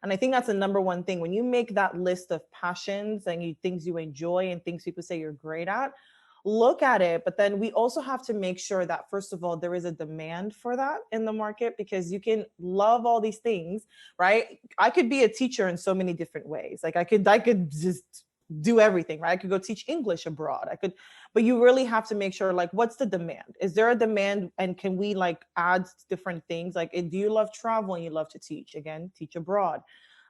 And I think that's the number one thing. When you make that list of passions and things you enjoy and things people say you're great at, look at it. But then we also have to make sure that, first of all, there is a demand for that in the market, because you can love all these things, right? I could be a teacher in so many different ways. Like I could just do everything, right? I could go teach English abroad. But you really have to make sure, like, what's the demand? Is there a demand? And can we like add different things? Like, do you love travel and you love to teach? Again, teach abroad.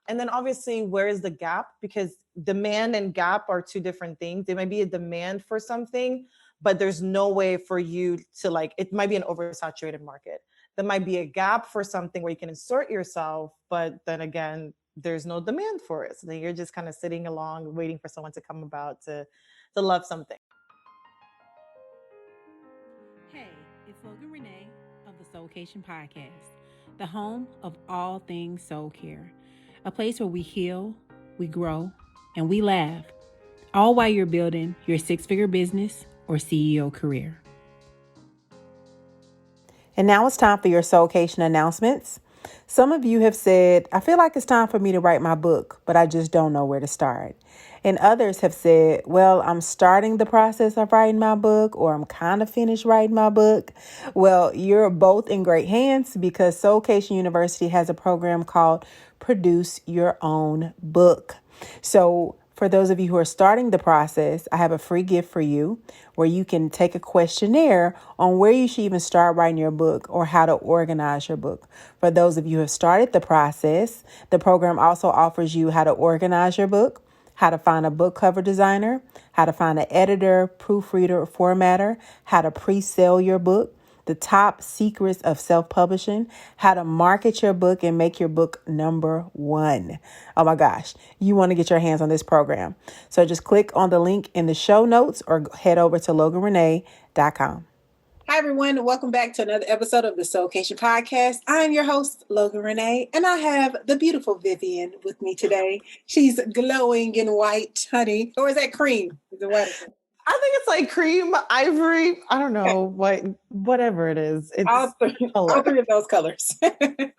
And then obviously, where is the gap? Because demand and gap are two different things. There might be a demand for something, but there's no way for you to, like, it might be an oversaturated market. There might be a gap for something where you can insert yourself, but then again, there's no demand for it. So then you're just kind of sitting along, waiting for someone to come about to love something. Hey, it's Logan Renee of the Soulkation Podcast, the home of all things soul care, a place where we heal, we grow, and we laugh, all while you're building your six-figure business or CEO career. And now it's time for your Soulkation announcements. Some of you have said, I feel like it's time for me to write my book, but I just don't know where to start. And others have said, well, I'm starting the process of writing my book, or I'm kind of finished writing my book. Well, you're both in great hands, because Soulkation University has a program called Produce Your Own Book. So for those of you who are starting the process, I have a free gift for you where you can take a questionnaire on where you should even start writing your book or how to organize your book. For those of you who have started the process, the program also offers you how to organize your book, how to find a book cover designer, how to find an editor, proofreader, formatter, how to pre-sell your book, the top secrets of self-publishing, how to market your book and make your book number one. Oh my gosh, you want to get your hands on this program. So just click on the link in the show notes or head over to loganrenee.com. Hi, everyone. Welcome back to another episode of the Soulkation Podcast. I'm your host, Logan Renee, and I have the beautiful Vivienne with me today. She's glowing in white, honey. Or is that cream? Is it white? I think it's like cream, ivory. I don't know whatever it is. It's all three of those colors.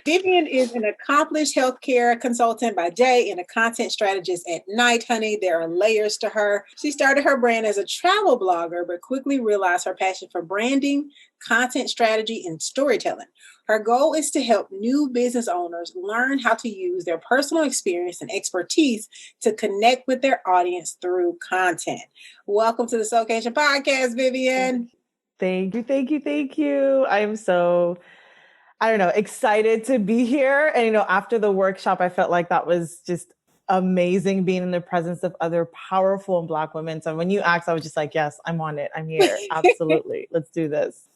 Vivienne is an accomplished healthcare consultant by day and a content strategist at night, honey. There are layers to her. She started her brand as a travel blogger, but quickly realized her passion for branding, content strategy, and storytelling. Her goal is to help new business owners learn how to use their personal experience and expertise to connect with their audience through content. Welcome to the Soulkation Podcast, Vivienne. Thank you. I'm so, excited to be here. And, after the workshop, I felt like that was just amazing, being in the presence of other powerful and Black women. So when you asked, I was just like, yes, I'm on it. I'm here. Absolutely. Let's do this.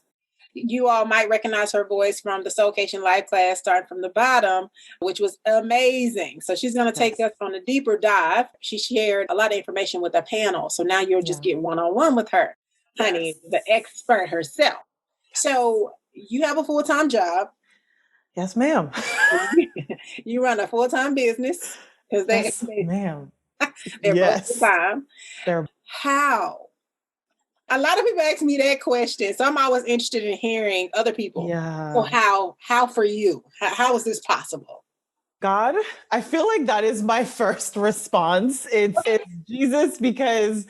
You all might recognize her voice from the Soulkation Live class, starting from the bottom, which was amazing. So she's going to take us on a deeper dive. She shared a lot of information with the panel. So now you'll just get one-on-one with her, honey, the expert herself. So you have a full-time job. Yes, ma'am. You run a full-time business. Yes, ma'am. They're both full-time. How? A lot of people ask me that question, so I'm always interested in hearing other people. Yeah. So how for you? How is this possible? God, I feel like that is my first response. It's Jesus, because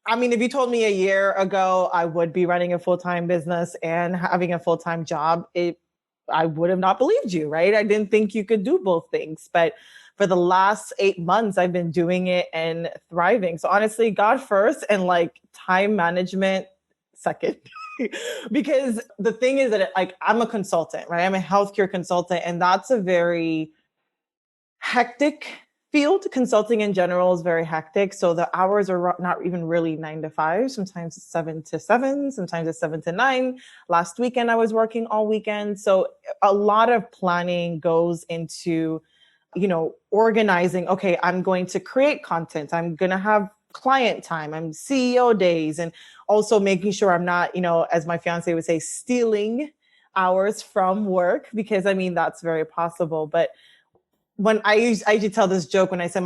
if you told me a year ago I would be running a full-time business and having a full-time job, I would have not believed you, right? I didn't think you could do both things, but for the last 8 months, I've been doing it and thriving. So honestly, God first, and like time management second. Because the thing is that I'm a consultant, right? I'm a healthcare consultant, and that's a very hectic field. Consulting in general is very hectic. So the hours are not even really 9 to 5. Sometimes it's 7 to 7. Sometimes it's 7 to 9. Last weekend, I was working all weekend. So a lot of planning goes into organizing, okay, I'm going to create content. I'm going to have client time. I'm CEO days, and also making sure I'm not, as my fiance would say, stealing hours from work, because that's very possible. But when I usually tell this joke when I say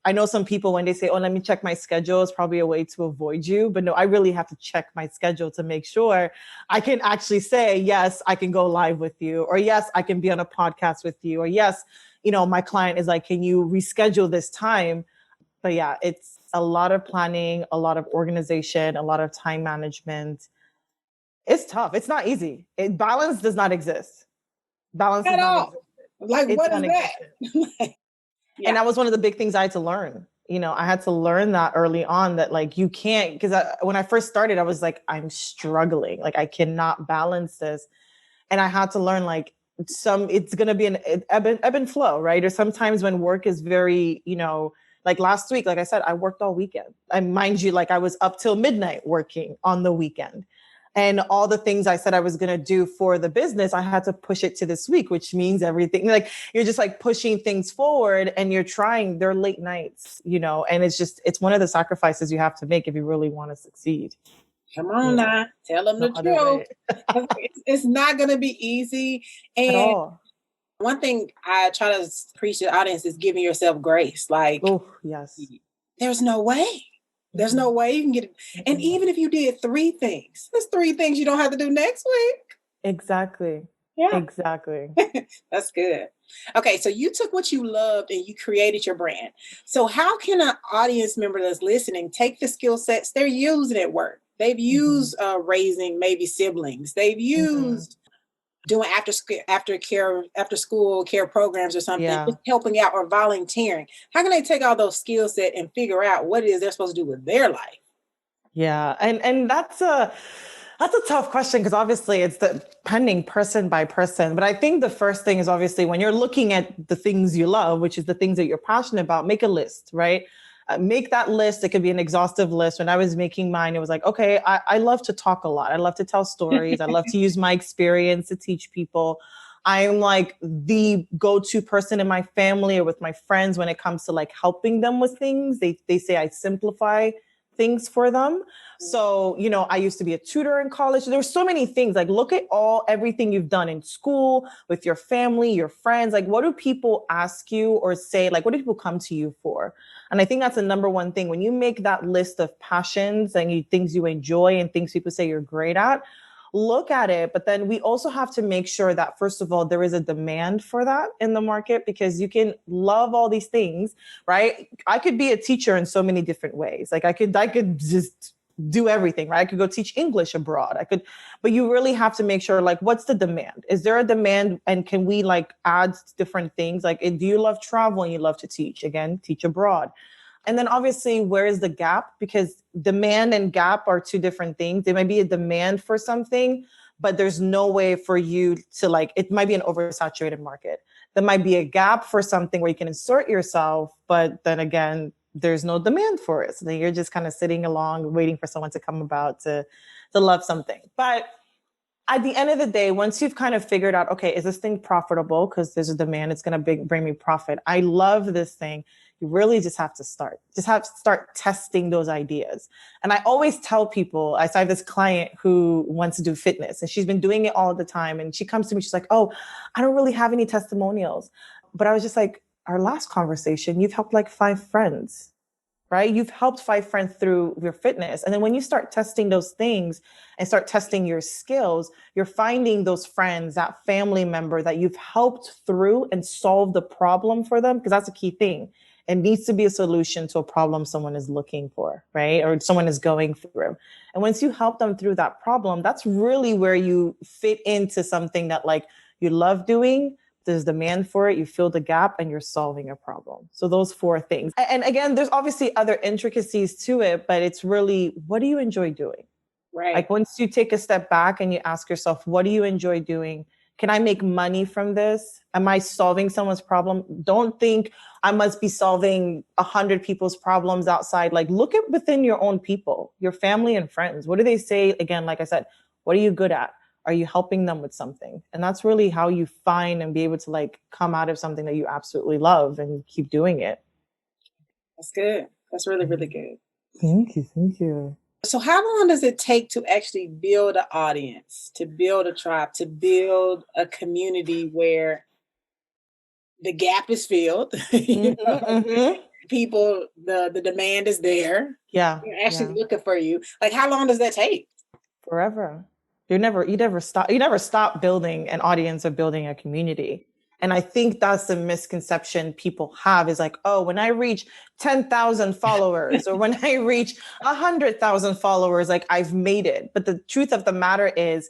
I know some people, when they say, oh, let me check my schedule, it's probably a way to avoid you. But no, I really have to check my schedule to make sure I can actually say, yes, I can go live with you, or yes, I can be on a podcast with you, or yes, my client is like, can you reschedule this time? But yeah, it's a lot of planning, a lot of organization, a lot of time management. It's tough. It's not easy. Balance does not exist. Balance does At not all. exist. Like, It's what is non-existent. that? And that was one of the big things I had to learn. I had to learn that early on, that like you can't, because when I first started, I was like, I'm struggling. Like I cannot balance this. And I had to learn like it's going to be an ebb and flow, right? Or sometimes when work is very, like last week, like I said, I worked all weekend. And mind you, like I was up till midnight working on the weekend. And all the things I said I was going to do for the business, I had to push it to this week, which means everything, like you're just like pushing things forward and you're trying, they're late nights, and it's one of the sacrifices you have to make if you really want to succeed. Come on now, tell them the truth. It's not going to be easy. And at all. One thing I try to preach to the audience is giving yourself grace. Like, oh, yes, there's no way. There's no way you can get it. And even if you did 3 things, there's 3 things you don't have to do next week. Exactly. Yeah. Exactly. That's good. Okay. So you took what you loved and you created your brand. So how can an audience member that's listening take the skill sets they're using at work? They've used raising maybe siblings. They've used doing after school care programs or something, just helping out or volunteering. How can they take all those skill set and figure out what it is they're supposed to do with their life? Yeah. And that's a tough question, because obviously it's depending person by person. But I think the first thing is obviously when you're looking at the things you love, which is the things that you're passionate about, make a list, right? Make that list. It could be an exhaustive list. When I was making mine, it was like, okay, I love to talk a lot. I love to tell stories. I love to use my experience to teach people. I'm like the go-to person in my family or with my friends when it comes to like helping them with things. They say I simplify things for them. So, I used to be a tutor in college. There were so many things. Like, look at everything you've done in school, with your family, your friends. Like, what do people ask you or say? Like, what do people come to you for? And I think that's the number one thing. When you make that list of passions and things you enjoy and things people say you're great at, look at it. But then we also have to make sure that, first of all, there is a demand for that in the market, because you can love all these things, right? I could be a teacher in so many different ways. Like I could just do everything, right? I could go teach English abroad. But you really have to make sure, like, what's the demand? Is there a demand? And can we like add different things? Like, do you love travel and you love to teach? Again, teach abroad. And then obviously, where is the gap? Because demand and gap are 2 different things. There might be a demand for something, but there's no way for you to like, it might be an oversaturated market. There might be a gap for something where you can insert yourself, but then again, there's no demand for it. So then you're just kind of sitting along, waiting for someone to come about to love something. But at the end of the day, once you've kind of figured out, okay, is this thing profitable? Because there's a demand, it's going to bring me profit. I love this thing. You really just have to start. Just have to start testing those ideas. And I always tell people, I have this client who wants to do fitness and she's been doing it all the time. And she comes to me, she's like, oh, I don't really have any testimonials. But I was just like, our last conversation, you've helped like 5 friends, right? You've helped 5 friends through your fitness. And then when you start testing those things and start testing your skills, you're finding those friends, that family member that you've helped through and solve the problem for them. Because that's a key thing. It needs to be a solution to a problem someone is looking for, right? Or someone is going through. And once you help them through that problem, that's really where you fit into something that like you love doing. There's demand for it, you fill the gap, and you're solving a problem. So those 4 things. And again, there's obviously other intricacies to it, but it's really, what do you enjoy doing? Right. Like once you take a step back and you ask yourself, what do you enjoy doing? Can I make money from this? Am I solving someone's problem? Don't think I must be solving 100 people's problems outside. Like look at within your own people, your family and friends. What do they say? Again, like I said, what are you good at? Are you helping them with something? And that's really how you find and be able to like come out of something that you absolutely love and keep doing it. That's good. That's really, really good. Thank you. Thank you. So how long does it take to actually build an audience, to build a tribe, to build a community where the gap is filled? People, the demand is there. Yeah. They're actually looking for you. Like how long does that take? Forever. You never stop building an audience or building a community. And I think that's the misconception people have is like, oh, when I reach 10,000 followers or when I reach 100,000 followers, like I've made it. But the truth of the matter is,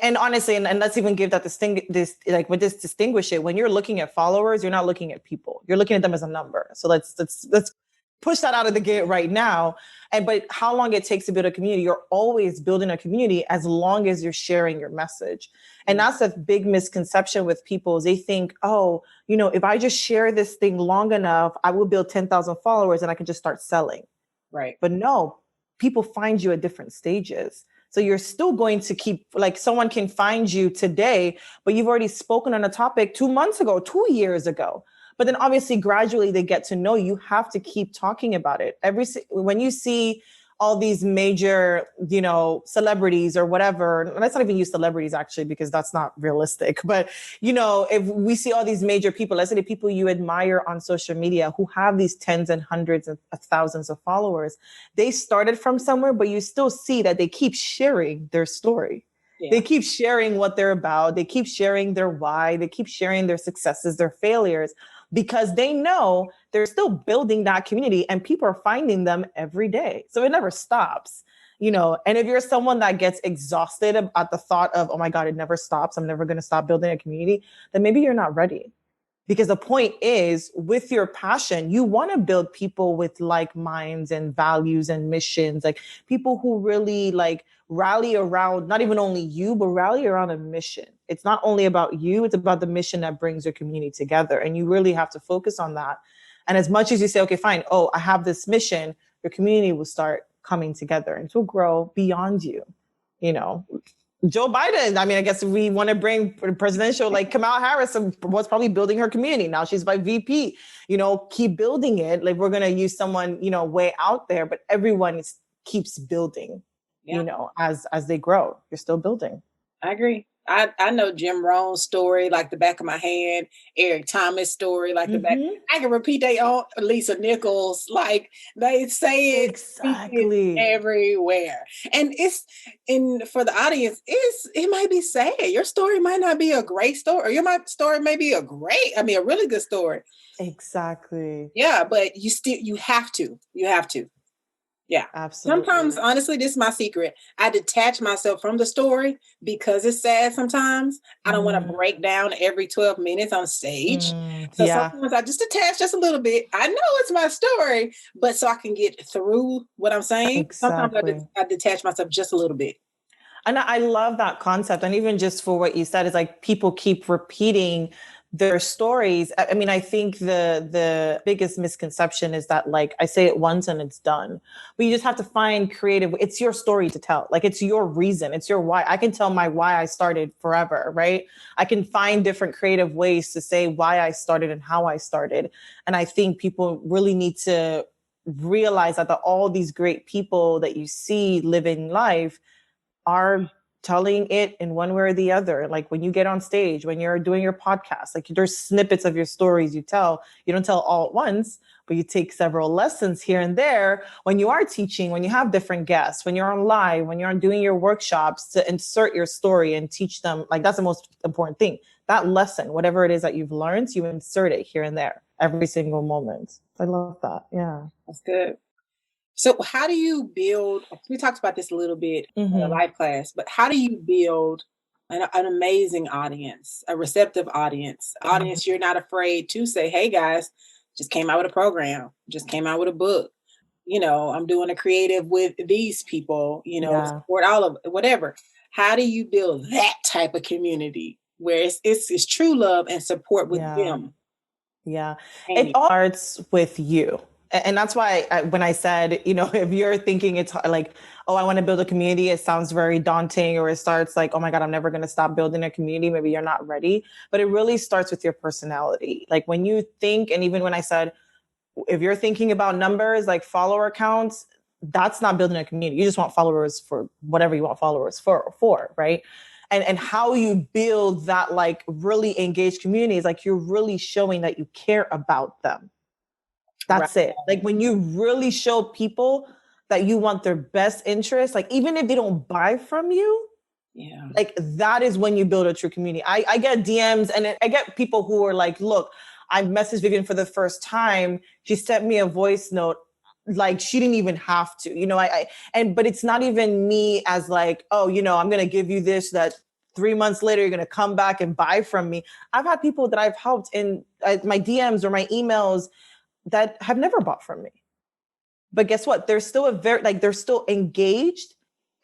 and honestly, and let's even give that distinguish it. When you're looking at followers, you're not looking at people. You're looking at them as a number. So let's push that out of the gate right now. But how long it takes to build a community, you're always building a community as long as you're sharing your message. And that's a big misconception with people is they think, oh, if I just share this thing long enough, I will build 10,000 followers and I can just start selling. Right. But no, people find you at different stages. So you're still going to keep, like someone can find you today, but you've already spoken on a topic 2 months ago, 2 years ago. But then obviously gradually they get to know you have to keep talking about it. When you see all these major, celebrities or whatever, let's not even use celebrities actually, because that's not realistic. But, if we see all these major people, let's say the people you admire on social media who have these tens and hundreds of thousands of followers, they started from somewhere, but you still see that they keep sharing their story. Yeah. They keep sharing what they're about. They keep sharing their why. They keep sharing their successes, their failures, because they know they're still building that community and people are finding them every day. So it never stops, and if you're someone that gets exhausted at the thought of, oh my God, it never stops, I'm never going to stop building a community, then maybe you're not ready. Because the point is, with your passion, you want to build people with like minds and values and missions, like people who really like rally around, not even only you, but rally around a mission. It's not only about you, it's about the mission that brings your community together. And you really have to focus on that. And as much as you say, okay, fine, oh, I have this mission, your community will start coming together and it will grow beyond you, Joe Biden, I guess we want to bring presidential, like Kamala Harris was probably building her community. Now she's by VP, keep building it. Like we're going to use someone, way out there, but everyone keeps building, as they grow. You're still building. I agree. I know Jim Rohn's story like the back of my hand, Eric Thomas' story like the back. I can repeat they own Lisa Nichols, like they say it exactly everywhere. And for the audience, it might be sad. Your story might not be a great story, or your story may be a really good story. Exactly. Yeah, but you have to. Yeah, absolutely. Sometimes, honestly, this is my secret. I detach myself from the story because it's sad sometimes. I don't want to break down every 12 minutes on stage. So sometimes I just detach just a little bit. I know it's my story, but so I can get through what I'm saying. Exactly. Sometimes I detach myself just a little bit. And I love that concept. And even just for what you said, is like people keep repeating their stories. I think the biggest misconception is that like I say it once and it's done, but you just have to find creative. It's your story to tell. Like it's your reason. It's your why. I can tell my why I started forever, right? I can find different creative ways to say why I started and how I started. And I think people really need to realize that all these great people that you see living life are telling it in one way or the other. Like when you get on stage, when you're doing your podcast, like there's snippets of your stories you tell. You don't tell all at once, but you take several lessons here and there when you are teaching, when you have different guests, when you're on live, when you're doing your workshops, to insert your story and teach them. Like that's the most important thing. That lesson, whatever it is that you've learned, you insert it here and there every single moment. I love that. Yeah. That's good. So how do you build, we talked about this a little bit in the live class, but how do you build an amazing audience, a receptive audience, you're not afraid to say, hey guys, just came out with a program, just came out with a book, I'm doing a creative with these people, support all of it, whatever. How do you build that type of community where it's true love and support with them? Yeah, it all starts with you. And that's why when I said, if you're thinking it's like, oh, I want to build a community, it sounds very daunting, or it starts like, oh my God, I'm never going to stop building a community. Maybe you're not ready, but it really starts with your personality. Like when you think, and even when I said, if you're thinking about numbers, like follower counts, that's not building a community. You just want followers for whatever you want followers for, right? And how you build that like really engaged community is like, you're really showing that you care about them. That's it. Like when you really show people that you want their best interest, like even if they don't buy from you, Yeah. Like that is when you build a true community. I get DMs and I get people who are like, look, I messaged Vivienne for the first time. She sent me a voice note. Like she didn't even have to, but it's not even me as like, oh, I'm going to give you this, that 3 months later, you're going to come back and buy from me. I've had people that I've helped in my DMs or my emails that have never bought from me. But guess what? They're still they're still engaged,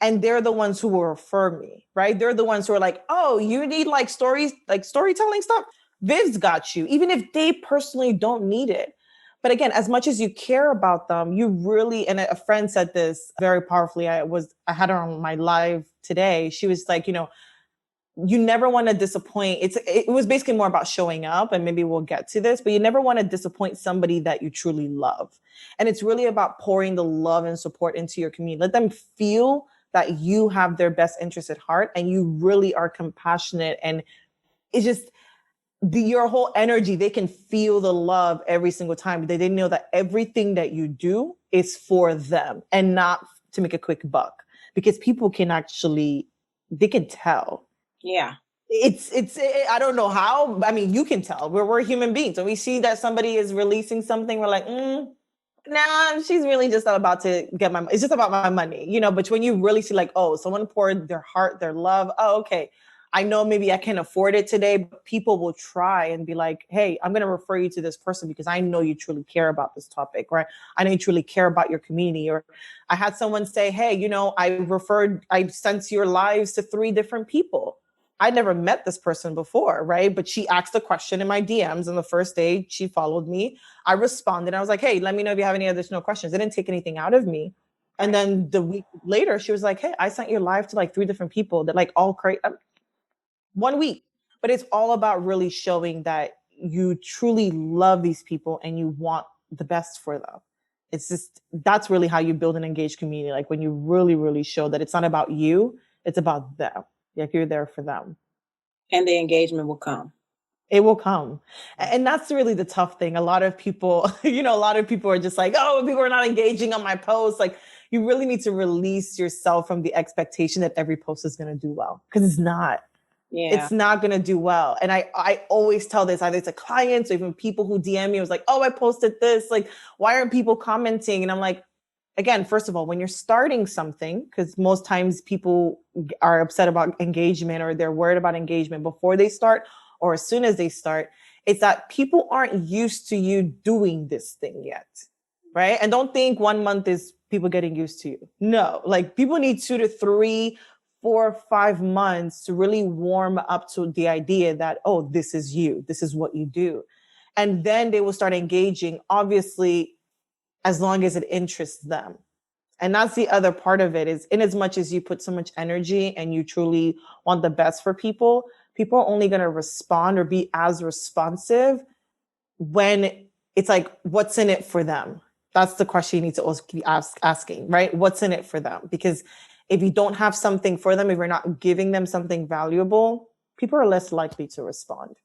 and they're the ones who will refer me, right? They're the ones who are like, oh, you need like stories, like storytelling stuff. Viv's got you, even if they personally don't need it. But again, as much as you care about them, you really, and a friend said this very powerfully. I had her on my live today. She was like, you never want to disappoint. It was basically more about showing up, and maybe we'll get to this, but you never want to disappoint somebody that you truly love. And it's really about pouring the love and support into your community. Let them feel that you have their best interest at heart and you really are compassionate. And it's just your whole energy, they can feel the love every single time. They know that everything that you do is for them and not to make a quick buck, because people can they can tell. Yeah. I don't know how. I mean, you can tell. We're human beings. When we see that somebody is releasing something, we're like, nah, she's really just about to get it's just about my money, but when you really see like, oh, someone poured their heart, their love. Oh, okay. I know maybe I can't afford it today, but people will try and be like, hey, I'm going to refer you to this person because I know you truly care about this topic, right? I know you truly care about your community. Or I had someone say, hey, I sent your lives to 3 different people. I never met this person before, right? But she asked a question in my DMs, and the first day she followed me, I responded. I was like, hey, let me know if you have any additional questions. It didn't take anything out of me. And then the week later, she was like, hey, I sent your live to like 3 different people that like all create 1 week. But it's all about really showing that you truly love these people and you want the best for them. It's just, that's really how you build an engaged community. Like when you really, really show that it's not about you, it's about them. Like you're there for them. And the engagement will come. It will come. And that's really the tough thing. A lot of people, a lot of people are just like, oh, people are not engaging on my posts. Like you really need to release yourself from the expectation that every post is going to do well, because it's not. Yeah. It's not going to do well. And I always tell this, either to clients or even people who DM me, it was like, oh, I posted this. Like, why aren't people commenting? And I'm like, again, first of all, when you're starting something, because most times people are upset about engagement or they're worried about engagement before they start or as soon as they start, it's that people aren't used to you doing this thing yet, right? And don't think 1 month is people getting used to you. No, like people need 2 to 3, 4, 5 months to really warm up to the idea that, oh, this is you. This is what you do. And then they will start engaging, obviously, as long as it interests them. And that's the other part of it, is in as much as you put so much energy and you truly want the best for people, people are only going to respond or be as responsive when it's like, what's in it for them? That's the question you need to also keep asking, right? What's in it for them? Because if you don't have something for them, if you're not giving them something valuable, people are less likely to respond.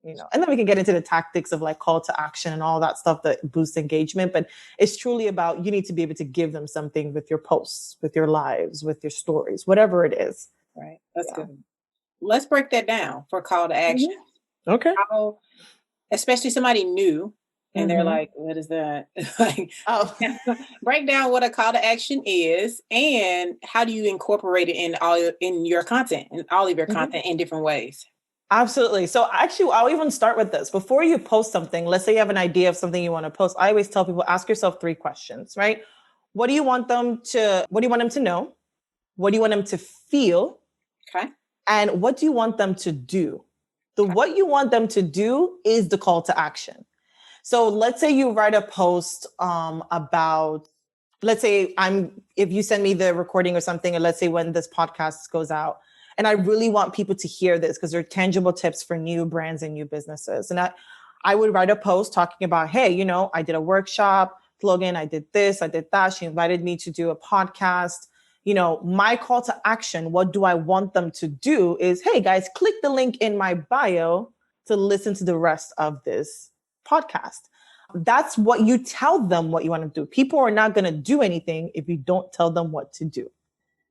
And then we can get into the tactics of like call to action and all that stuff that boosts engagement. But it's truly about, you need to be able to give them something with your posts, with your lives, with your stories, whatever it is. Right. That's good. Let's break that down for call to action. Mm-hmm. Okay. How, especially somebody new and they're like, what is that? Like, break down what a call to action is and how do you incorporate it in your content, in all of your content in different ways? Absolutely. So actually, I'll even start with this. Before you post something, let's say you have an idea of something you want to post. I always tell people, ask yourself 3 questions, right? What do you want them to know? What do you want them to feel? Okay. And what do you want them to do? What you want them to do is the call to action. So let's say you write a post about, let's say if you send me the recording or something, and let's say when this podcast goes out, and I really want people to hear this because they're tangible tips for new brands and new businesses. And I would write a post talking about, hey, I did a workshop, Logan, I did this, I did that. She invited me to do a podcast. My call to action, what do I want them to do is, hey guys, click the link in my bio to listen to the rest of this podcast. That's what you tell them what you want them to do. People are not going to do anything if you don't tell them what to do.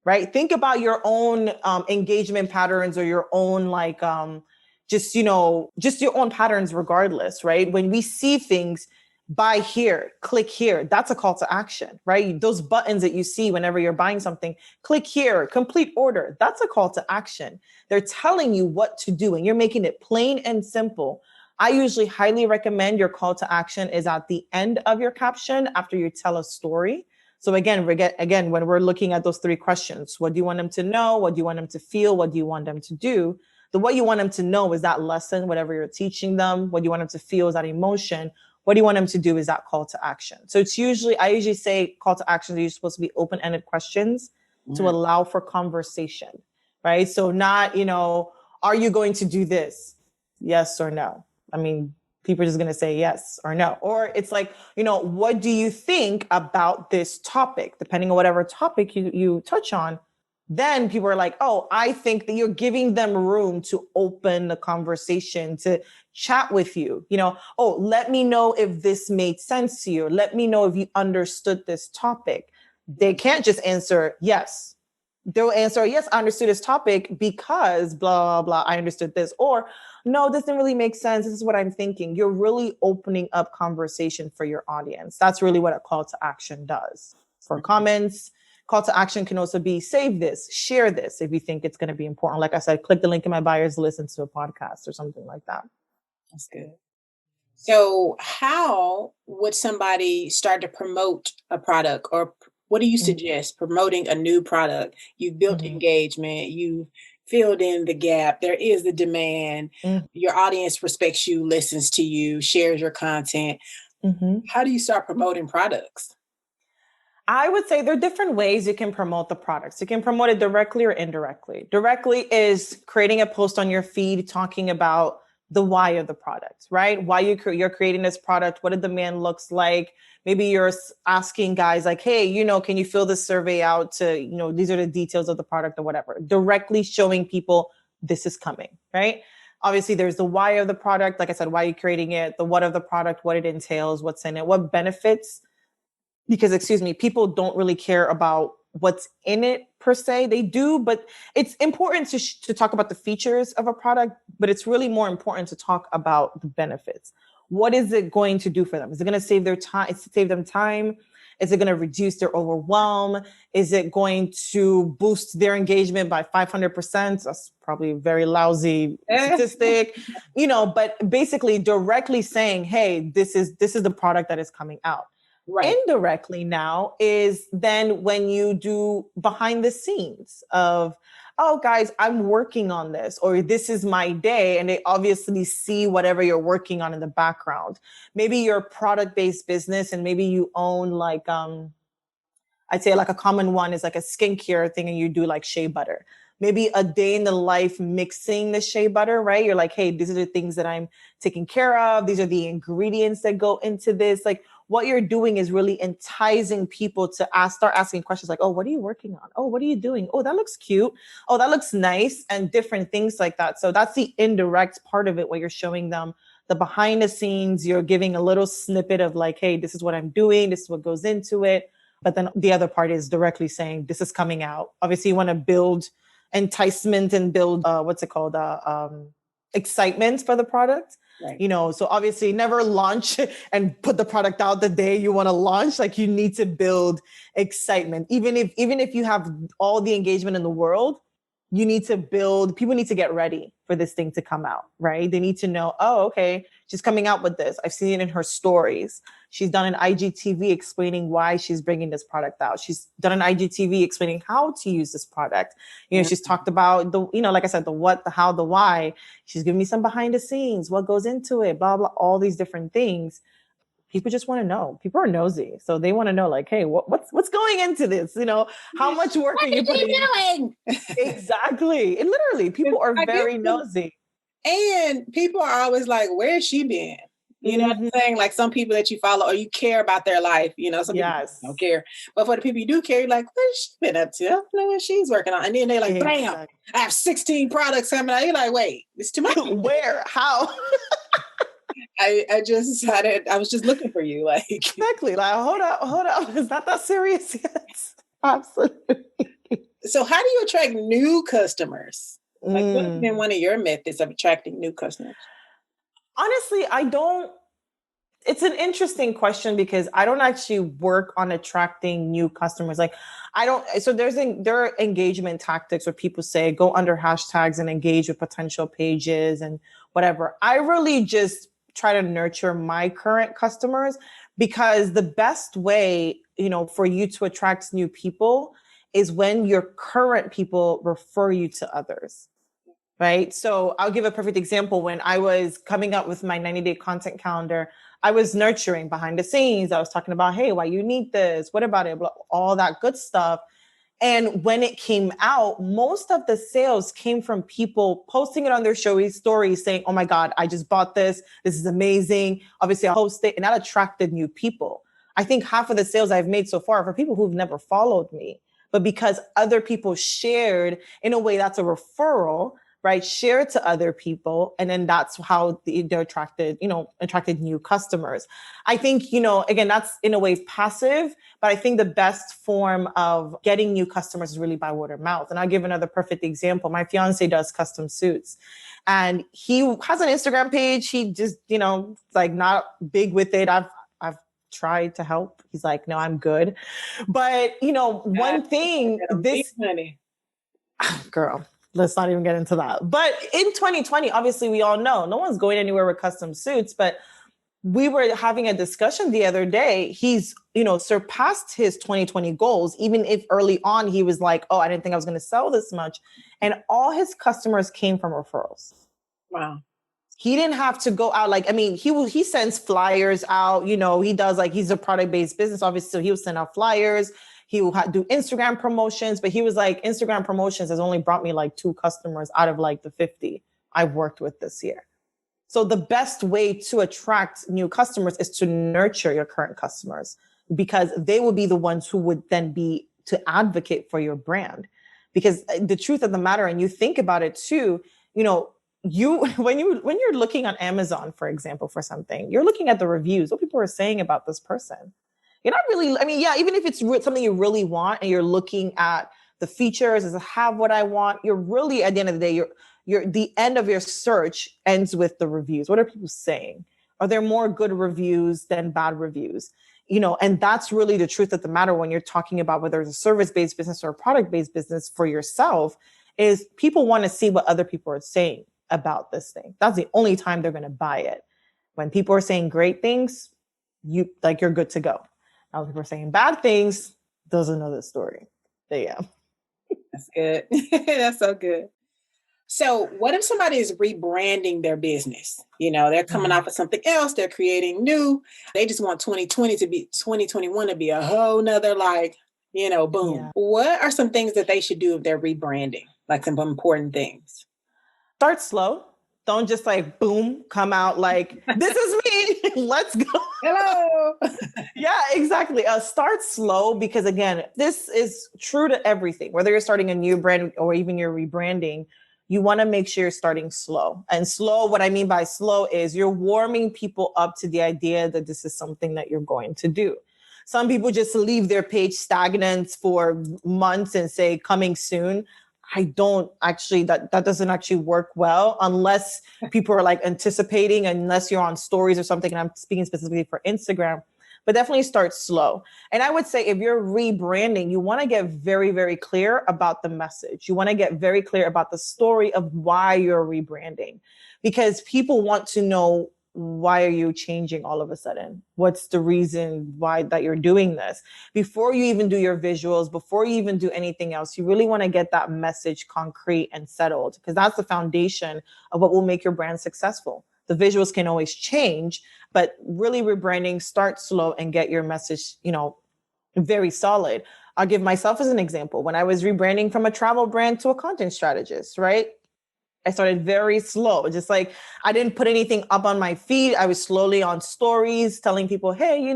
right? Think about your own engagement patterns or your own just your own patterns regardless, right? When we see things, buy here, click here, that's a call to action, right? Those buttons that you see whenever you're buying something, click here, complete order, that's a call to action. They're telling you what to do and you're making it plain and simple. I usually highly recommend your call to action is at the end of your caption after you tell a story. So again, when we're looking at those three questions, what do you want them to know? What do you want them to feel? What do you want them to do? The what you want them to know is that lesson, whatever you're teaching them. What you want them to feel is that emotion. What do you want them to do is that call to action. So I usually say call to actions are supposed to be open-ended questions to allow for conversation, right? So not, are you going to do this? Yes or no? I mean, people are just going to say yes or no. Or it's like, what do you think about this topic? Depending on whatever topic you touch on, then people are like, oh, I think that you're giving them room to open the conversation, to chat with you. Oh, let me know if this made sense to you. Let me know if you understood this topic. They can't just answer yes. They'll answer, yes, I understood this topic because blah, blah, I understood this. Or no, this didn't really make sense. This is what I'm thinking. You're really opening up conversation for your audience. That's really what a call to action does. For comments, call to action can also be save this, share this if you think it's going to be important. Like I said, click the link in my bio's, listen to a podcast or something like that. That's good. So how would somebody start to promote a product, or what do you suggest promoting a new product? You've built engagement, you've filled in the gap, there is the demand, your audience respects you, listens to you, shares your content. How do you start promoting products? I would say there are different ways you can promote the products. You can promote it directly or indirectly. Directly is creating a post on your feed talking about the why of the product, right? Why you're creating this product, what the demand looks like. Maybe you're asking guys like, hey, can you fill this survey out to, these are the details of the product or whatever. Directly showing people this is coming, right? Obviously, there's the why of the product. Like I said, why are you creating it? The what of the product, what it entails, what's in it, what benefits. Because, people don't really care about what's in it per se. They do, but it's important to talk about the features of a product, but it's really more important to talk about the benefits. What is it going to do for them? Is it going to save them time? Is it going to reduce their overwhelm? Is it going to boost their engagement by 500%? That's probably a very lousy statistic, but basically directly saying, hey, this is the product that is coming out. Right. Indirectly now is then when you do behind the scenes of, oh, guys, I'm working on this, or this is my day. And they obviously see whatever you're working on in the background. Maybe you're a product-based business and maybe you own I'd say like a common one is like a skincare thing and you do like shea butter. Maybe a day in the life mixing the shea butter, right? You're like, hey, these are the things that I'm taking care of. These are the ingredients that go into this. Like, what you're doing is really enticing people to start asking questions like, oh, what are you working on? Oh, what are you doing? Oh, that looks cute. Oh, that looks nice, and different things like that. So that's the indirect part of it where you're showing them the behind the scenes. You're giving a little snippet of like, hey, this is what I'm doing. This is what goes into it. But then the other part is directly saying this is coming out. Obviously, you want to build enticement and build excitement for the product. Right. So obviously never launch and put the product out the day you want to launch. Like, you need to build excitement. Even if you have all the engagement in the world, people need to get ready for this thing to come out, right? They need to know, oh, okay, she's coming out with this. I've seen it in her stories. She's done an IGTV explaining why she's bringing this product out. She's done an IGTV explaining how to use this product. She's talked about like I said, the what, the how, the why. She's giving me some behind the scenes, what goes into it, blah, blah, all these different things. People just want to know. People are nosy. So they want to know, like, hey, what's going into this? How much work are you putting in? Exactly. And literally, people are very nosy. And people are always like, where's she been? You know what I'm saying? Like, some people that you follow or you care about their life, some people don't care. But for the people you do care, you're like, what's she been up to? I don't know what she's working on. And then they're like, bam, I have 16 products coming out. You're like, wait, it's too much. Where? How? I was just looking for you. Like, exactly. Like, hold up. It's not that serious yet. Absolutely. So how do you attract new customers? Like, what has been one of your methods of attracting new customers? Honestly, it's an interesting question because I don't actually work on attracting new customers. Like so there are engagement tactics where people say go under hashtags and engage with potential pages and whatever. I really just try to nurture my current customers because the best way, for you to attract new people is when your current people refer you to others. Right. So I'll give a perfect example. When I was coming up with my 90-day content calendar, I was nurturing behind the scenes. I was talking about, hey, why you need this? What about it? All that good stuff. And when it came out, most of the sales came from people posting it on their stories saying, oh my God, I just bought this. This is amazing. Obviously, I'll post it. And that attracted new people. I think half of the sales I've made so far are for people who've never followed me. But because other people shared, in a way, that's a referral, right? Share it to other people. And then that's how they're attracted new customers. I think, again, that's in a way passive, but I think the best form of getting new customers is really by word of mouth. And I'll give another perfect example. My fiance does custom suits and he has an Instagram page. He just, like not big with it. I've tried to help. He's like, no, I'm good. But, one thing, this girl, let's not even get into that. But in 2020, obviously, we all know no one's going anywhere with custom suits. But we were having a discussion the other day. He's, surpassed his 2020 goals, even if early on he was like, oh, I didn't think I was going to sell this much. And all his customers came from referrals. Wow. He didn't have to go out. He sends flyers out, he does he's a product-based business, obviously. So he will send out flyers. He will do Instagram promotions, but he was like, Instagram promotions has only brought me 2 customers out of the 50 I've worked with this year. So the best way to attract new customers is to nurture your current customers because they will be the ones who would then be to advocate for your brand. Because the truth of the matter, and you think about it too, when you're looking on Amazon, for example, for something, you're looking at the reviews, what people are saying about this person. You're not really, even if it's something you really want and you're looking at the features, does it have what I want? You're really, at the end of the day, the end of your search ends with the reviews. What are people saying? Are there more good reviews than bad reviews? And that's really the truth of the matter when you're talking about whether it's a service-based business or a product-based business for yourself, is people want to see what other people are saying about this thing. That's the only time they're going to buy it. When people are saying great things, you're good to go. Now, if people are saying bad things, those are another story. But yeah. That's good. That's so good. So what if somebody is rebranding their business? They're coming off of something else. They're creating new. They just want 2021 to be a whole nother boom. Yeah. What are some things that they should do if they're rebranding? Some important things. Start slow. Don't just boom, come out this is me. Let's go. Hello. Yeah, exactly. Start slow because again, this is true to everything. Whether you're starting a new brand or even you're rebranding, you want to make sure you're starting slow. And slow, what I mean by slow is you're warming people up to the idea that this is something that you're going to do. Some people just leave their page stagnant for months and say coming soon. I don't actually, that doesn't actually work well unless people are anticipating, unless you're on stories or something. And I'm speaking specifically for Instagram, but definitely start slow. And I would say if you're rebranding, you want to get very, very clear about the message. You want to get very clear about the story of why you're rebranding, because people want to know, why are you changing all of a sudden? What's the reason why that you're doing this? Before you even do your visuals, before you even do anything else, you really want to get that message concrete and settled, because that's the foundation of what will make your brand successful. The visuals can always change, but really rebranding, start slow and get your message, very solid. I'll give myself as an example. When I was rebranding from a travel brand to a content strategist, right? I started very slow, just I didn't put anything up on my feed. I was slowly on stories telling people, hey,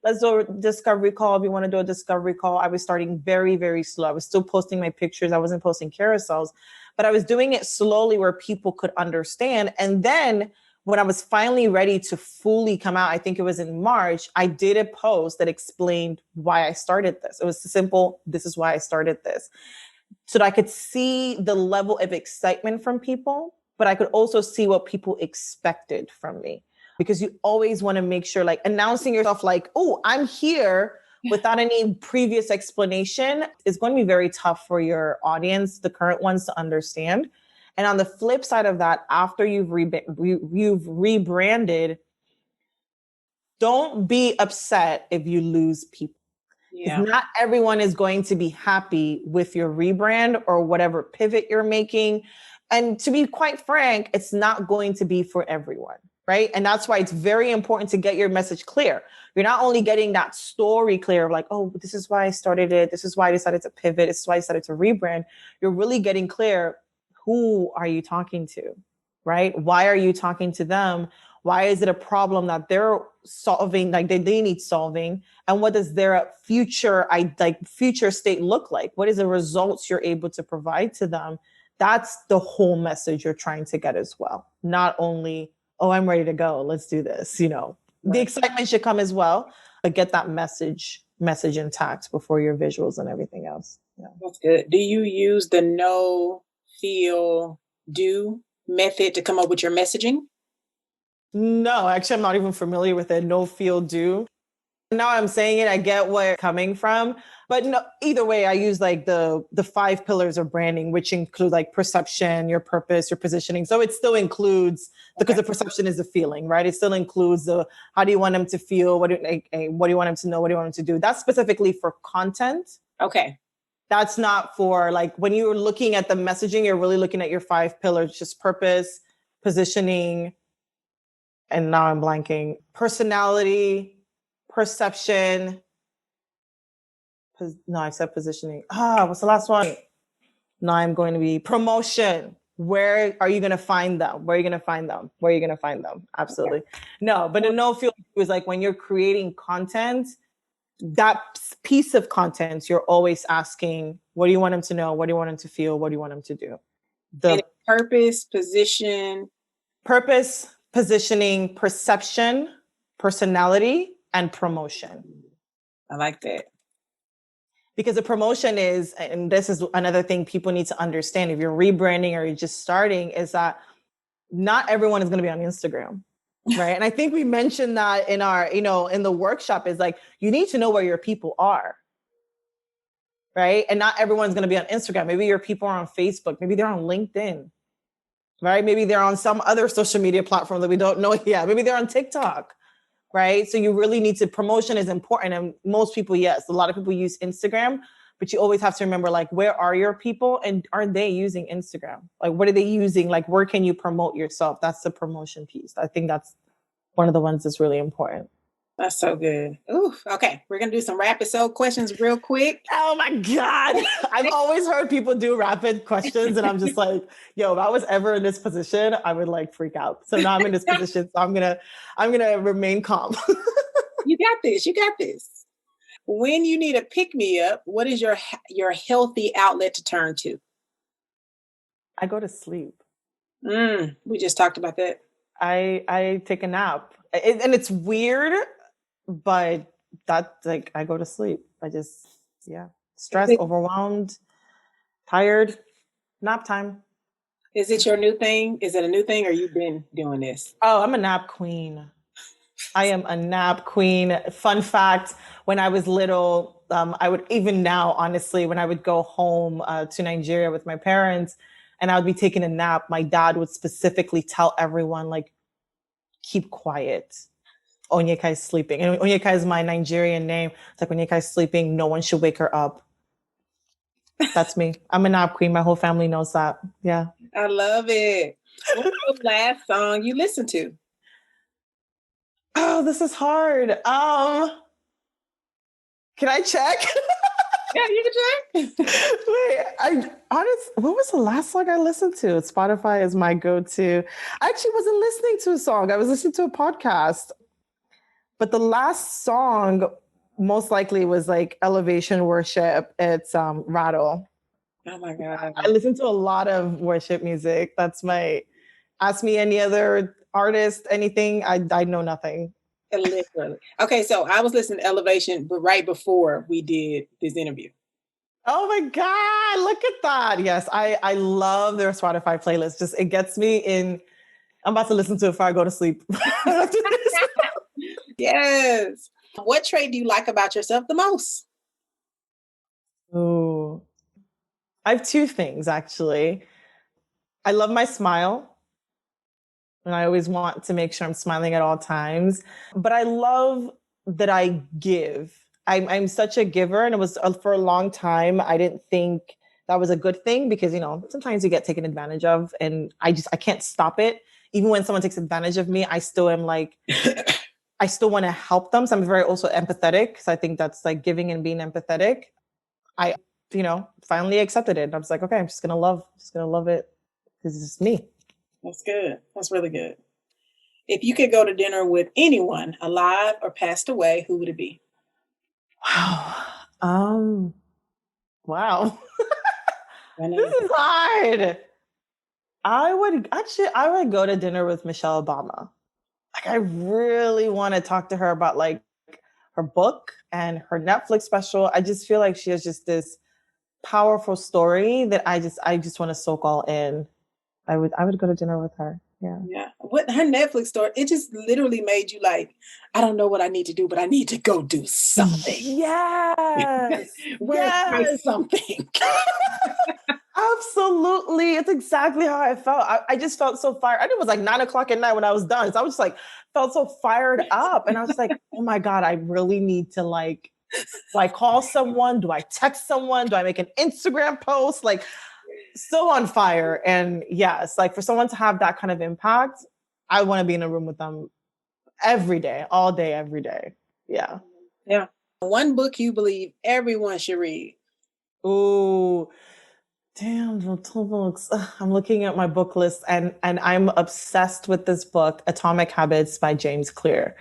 let's do a discovery call. If you want to do a discovery call, I was starting very, very slow. I was still posting my pictures. I wasn't posting carousels, but I was doing it slowly where people could understand. And then when I was finally ready to fully come out, I think it was in March, I did a post that explained why I started this. It was simple. This is why I started this. so that I could see the level of excitement from people, but I could also see what people expected from me. Because you always want to make sure, like announcing yourself, like, oh, I'm here without any previous explanation is going to be very tough for your audience, the current ones, to understand. And on the flip side of that, after you've rebranded, don't be upset if you lose people. Yeah. Not everyone is going to be happy with your rebrand or whatever pivot you're making. And to be quite frank, it's not going to be for everyone, right? And that's why it's very important to get your message clear. You're not only getting that story clear of like, oh, this is why I started it. This is why I decided to pivot. This is why I decided to rebrand. You're really getting clear. Who are you talking to, right? Why are you talking to them? Why is it a problem that they're solving, like they need solving? And what does their future state look like? What is the results you're able to provide to them? That's the whole message you're trying to get as well. Not only, oh, I'm ready to go, let's do this. The excitement should come as well, but get that message intact before your visuals and everything else. Yeah. That's good. Do you use the know, feel, do method to come up with your messaging? No, actually, I'm not even familiar with it. No, feel, do. Now I'm saying it, I get where it's coming from. But no, either way, I use like the 5 pillars of branding, which include like perception, your purpose, your positioning. So it still includes, because the perception is a feeling, right? It still includes the, how do you want them to feel? What do you want them to know? What do you want them to do? That's specifically for content. Okay. That's not for like, when you're looking at the messaging, you're really looking at your 5 pillars, just purpose, positioning, and now I'm blanking, personality, perception. No, I said positioning. What's the last one? Now I'm going to be promotion. Where are you going to find them? Where are you going to find them? Where are you going to find them? Absolutely. No, but a no feel is like when you're creating content, that piece of content, you're always asking, what do you want them to know? What do you want them to feel? What do you want them to do? And purpose, position. Purpose, positioning, perception, personality, and promotion. I like that. Because the promotion is, and this is another thing people need to understand if you're rebranding or you're just starting, is that not everyone is going to be on Instagram, right? And I think we mentioned that in our, in the workshop, is like, you need to know where your people are, right? And not everyone's going to be on Instagram. Maybe your people are on Facebook. Maybe they're on LinkedIn, right? Maybe they're on some other social media platform that we don't know yet. Maybe they're on TikTok. Right. So you really need to, promotion is important. And most people, yes, a lot of people use Instagram, but you always have to remember, like, where are your people and are they using Instagram? Like, what are they using? Like, where can you promote yourself? That's the promotion piece. I think that's one of the ones that's really important. That's so good. Ooh, okay. We're going to do some rapid questions real quick. Oh my God. I've always heard people do rapid questions and I'm just like, yo, if I was ever in this position, I would like freak out. So now I'm in this position. So I'm going to remain calm. You got this. You got this. When you need a pick me up, what is your healthy outlet to turn to? I go to sleep. We just talked about that. I take a nap and it's weird, but that's like, I go to sleep. I just, stressed, overwhelmed, tired, nap time. Is it your new thing? Is it a new thing or you've been doing this? Oh, I'm a nap queen. I am a nap queen. Fun fact, when I was little, I would, even now, honestly, when I would go home to Nigeria with my parents and I would be taking a nap, my dad would specifically tell everyone, like, keep quiet. Onyeka is sleeping. And Onyeka is my Nigerian name. It's like, Onyeka is sleeping. No one should wake her up. That's me. I'm a nap queen. My whole family knows that. Yeah. I love it. What's the last song you listened to? Oh, this is hard. Can I check? Yeah, you can check. Wait, what was the last song I listened to? Spotify is my go-to. I actually wasn't listening to a song. I was listening to a podcast. But the last song most likely was like Elevation Worship. It's Rattle. Oh my God. I listen to a lot of worship music. Ask me any other artist, anything. I know nothing. Literally. Okay, so I was listening to Elevation, but right before we did this interview. Oh my God, look at that. Yes, I love their Spotify playlist. Just it gets me in. I'm about to listen to it before I go to sleep. After this. Yes. What trait do you like about yourself the most? Ooh. I have two things actually. I love my smile. And I always want to make sure I'm smiling at all times. But I love that I give. I'm such a giver, and it was for a long time. I didn't think that was a good thing because sometimes you get taken advantage of, and I can't stop it. Even when someone takes advantage of me, I still am like I still want to help them. So I'm very also empathetic. So I think that's like giving and being empathetic. I finally accepted it. And I was like, okay, I'm just gonna love it because it's just me. That's good. That's really good. If you could go to dinner with anyone, alive or passed away, who would it be? Wow. Wow. This is hard. I would go to dinner with Michelle Obama. Like, I really want to talk to her about like her book and her Netflix special. I just feel like she has just this powerful story that I just want to soak all in. I would go to dinner with her. Yeah. Yeah. What her Netflix story, it just literally made you like, I don't know what I need to do, but I need to go do something. Yes. Where's my Yes. something? Absolutely. It's exactly how I felt. I just felt so fired. I think it was like 9:00 at night when I was done. So I was just like, felt so fired up. And I was like, oh my God, I really need to like, do I call someone? Do I text someone? Do I make an Instagram post? Like, so on fire. And yes, like for someone to have that kind of impact, I want to be in a room with them every day, all day, every day. Yeah. Yeah. One book you believe everyone should read. Ooh, damn, the two books. I'm looking at my book list and I'm obsessed with this book, Atomic Habits by James Clear.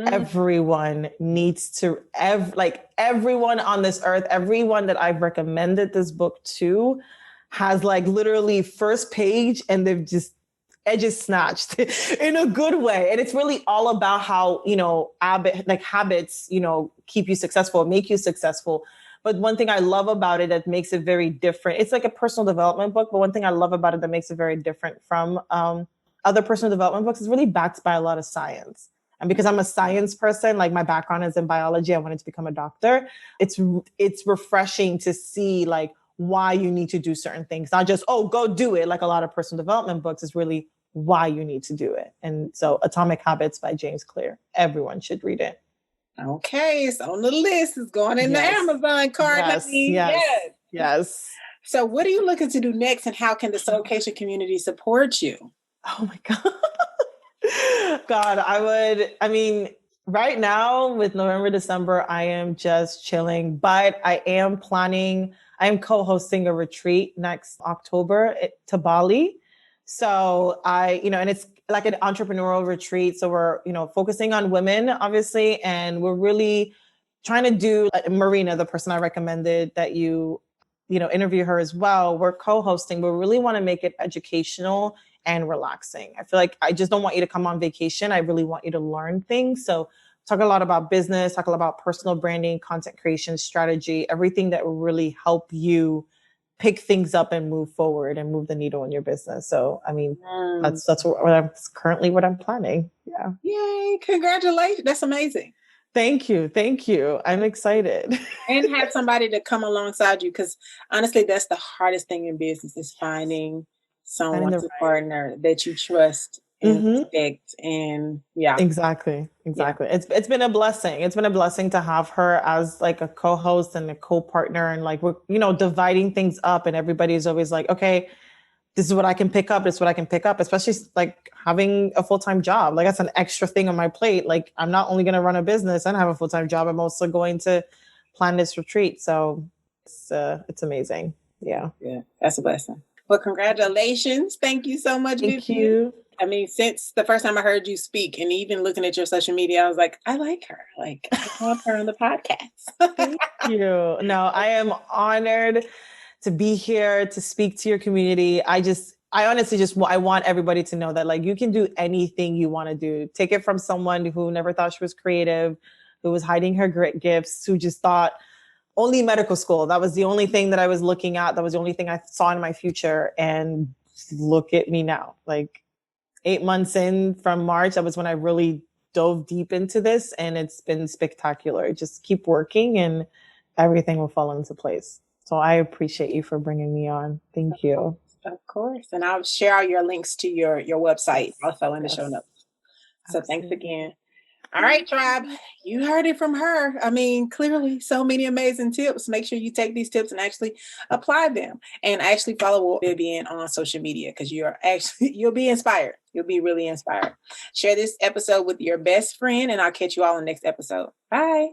Everyone needs to, everyone on this earth, everyone that I've recommended this book to has like literally first page and they've just edges snatched in a good way. And it's really all about how, habits, keep you successful, make you successful. But one thing I love about it that makes it very different, it's like a personal development book, but one thing I love about it that makes it very different from other personal development books is really backed by a lot of science. And because I'm a science person, like my background is in biology, I wanted to become a doctor. It's refreshing to see like why you need to do certain things, not just, oh, go do it. Like a lot of personal development books is really why you need to do it. And so Atomic Habits by James Clear, everyone should read it. Okay, it's on the list. It's going in the Amazon cart. Yes. So what are you looking to do next and how can the Soulkation community support you? Oh my God. Right now with November, December, I am just chilling, but I am co-hosting a retreat next October to Bali. So and it's like an entrepreneurial retreat. So we're, focusing on women, obviously. And we're really trying to do Marina, the person I recommended that you interview her as well. We're co-hosting, but we really want to make it educational and relaxing. I feel like I just don't want you to come on vacation. I really want you to learn things. So talk a lot about business, talk a lot about personal branding, content creation, strategy, everything that will really help you pick things up and move forward and move the needle in your business. So, that's what I'm planning. Yeah. Yay. Congratulations. That's amazing. Thank you. I'm excited. And have somebody to come alongside you. Because honestly, that's the hardest thing in business is finding someone to partner that you trust and respect. And yeah. Exactly. Yeah. It's been a blessing. It's been a blessing to have her as like a co-host and a co-partner. And like, we're, dividing things up and everybody's always like, okay, this is what I can pick up. This is what I can pick up, especially like having a full-time job. Like that's an extra thing on my plate. Like I'm not only going to run a business and have a full-time job. I'm also going to plan this retreat. So it's amazing. Yeah. Yeah. That's a blessing. Well, congratulations. Thank you so much. Thank you. Since the first time I heard you speak and even looking at your social media, I was like, I like her. Like I want her on the podcast. Thank you. No, I am honored to be here to speak to your community. I honestly I want everybody to know that like you can do anything you want to do. Take it from someone who never thought she was creative, who was hiding her great gifts, who just thought only medical school. That was the only thing that I was looking at. That was the only thing I saw in my future. And look at me now, like 8 months in from March, that was when I really dove deep into this, and it's been spectacular. Just keep working and everything will fall into place. So I appreciate you for bringing me on. Thank you. Of course. And I'll share all your links to your website also in the show notes. So thanks again. All right, tribe. You heard it from her. I mean, clearly so many amazing tips. Make sure you take these tips and actually apply them, and actually follow Vivienne on social media, because you'll be inspired. You'll be really inspired. Share this episode with your best friend, and I'll catch you all in the next episode. Bye.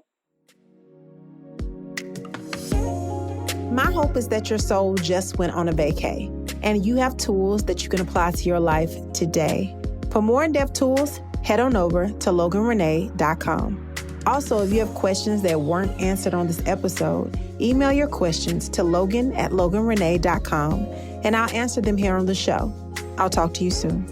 My hope is that your soul just went on a vacay and you have tools that you can apply to your life today. For more in-depth tools, head on over to loganrenee.com. Also, if you have questions that weren't answered on this episode, email your questions to logan@loganrenee.com and I'll answer them here on the show. I'll talk to you soon.